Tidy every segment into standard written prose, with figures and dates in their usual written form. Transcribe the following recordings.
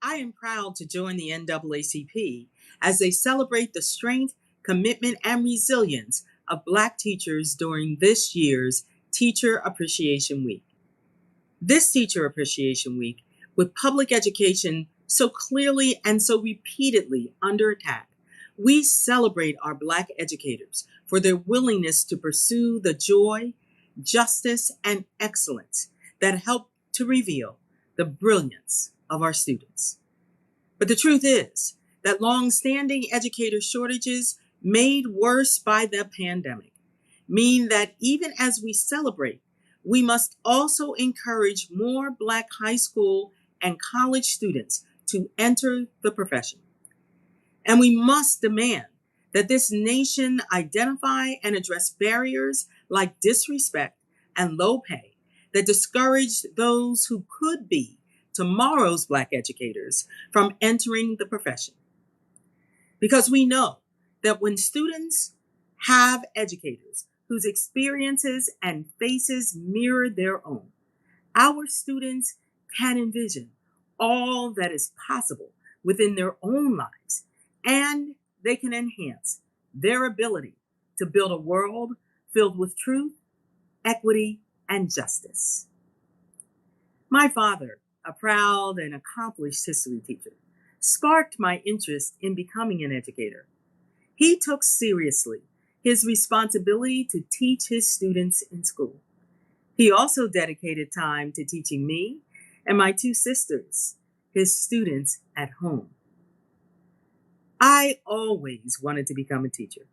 I am proud to join the NAACP as they celebrate the strength, commitment, and resilience of Black teachers during this year's Teacher Appreciation Week. This Teacher Appreciation Week, with public education so clearly and so repeatedly under attack, we celebrate our Black educators for their willingness to pursue the joy, justice, and excellence that help to reveal the brilliance of our students. But the truth is that long-standing educator shortages, made worse by the pandemic, mean that even as we celebrate, we must also encourage more Black high school and college students to enter the profession. And we must demand that this nation identify and address barriers like disrespect and low pay that discourage those who could be tomorrow's Black educators from entering the profession. Because we know that when students have educators whose experiences and faces mirror their own, our students can envision all that is possible within their own lives, and they can enhance their ability to build a world filled with truth, equity, and justice. My father, a proud and accomplished history teacher, sparked my interest in becoming an educator. He took seriously his responsibility to teach his students in school. He also dedicated time to teaching me and my two sisters, his students at home. I always wanted to become a teacher.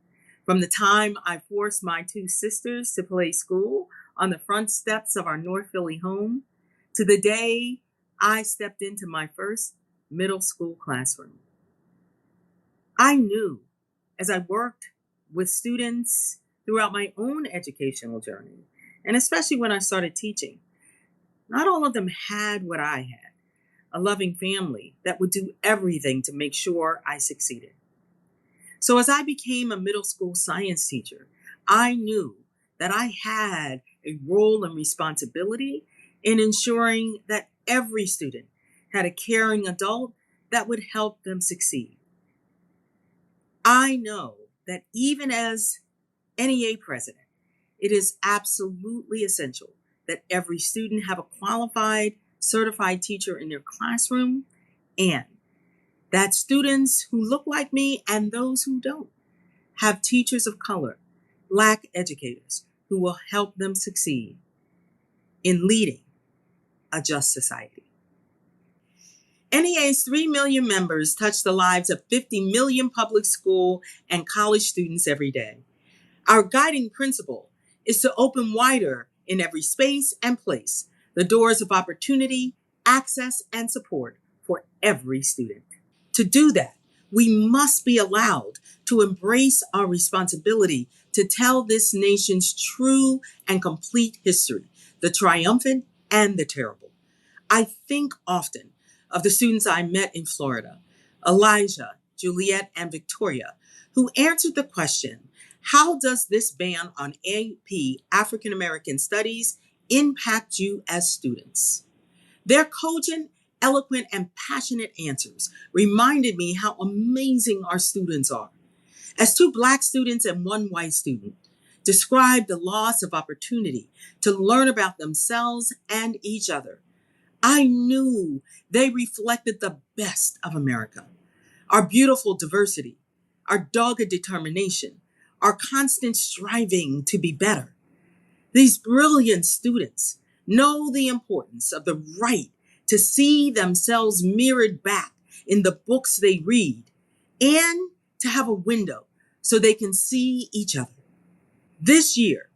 From the time I forced my two sisters to play school on the front steps of our North Philly home, to the day I stepped into my first middle school classroom. I knew as I worked with students throughout my own educational journey, and especially when I started teaching, not all of them had what I had, a loving family that would do everything to make sure I succeeded. So as I became a middle school science teacher, I knew that I had a role and responsibility in ensuring that every student had a caring adult that would help them succeed. I know that even as NEA president, it is absolutely essential that every student have a qualified, certified teacher in their classroom, and that students who look like me and those who don't have teachers of color, Black educators who will help them succeed in leading a just society. NEA's 3 million members touch the lives of 50 million public school and college students every day. Our guiding principle is to open wider in every space and place the doors of opportunity, access, and support for every student. To do that, we must be allowed to embrace our responsibility to tell this nation's true and complete history, the triumphant and the terrible. I think often of the students I met in Florida, Elijah, Juliet, and Victoria, who answered the question, how does this ban on AP African American Studies impact you as students? Their cogent, eloquent, and passionate answers reminded me how amazing our students are. As two Black students and one white student described the loss of opportunity to learn about themselves and each other, I knew they reflected the best of America, our beautiful diversity, our dogged determination, our constant striving to be better. These brilliant students know the importance of the right to see themselves mirrored back in the books they read and to have a window so they can see each other. This year,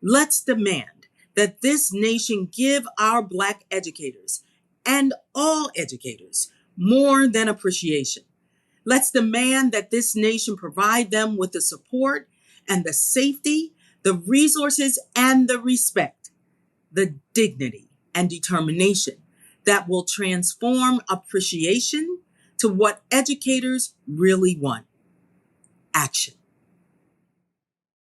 let's demand that this nation give our Black educators and all educators more than appreciation. Let's demand that this nation provide them with the support and the safety, the resources and the respect, the dignity and determination that will transform appreciation to what educators really want: action.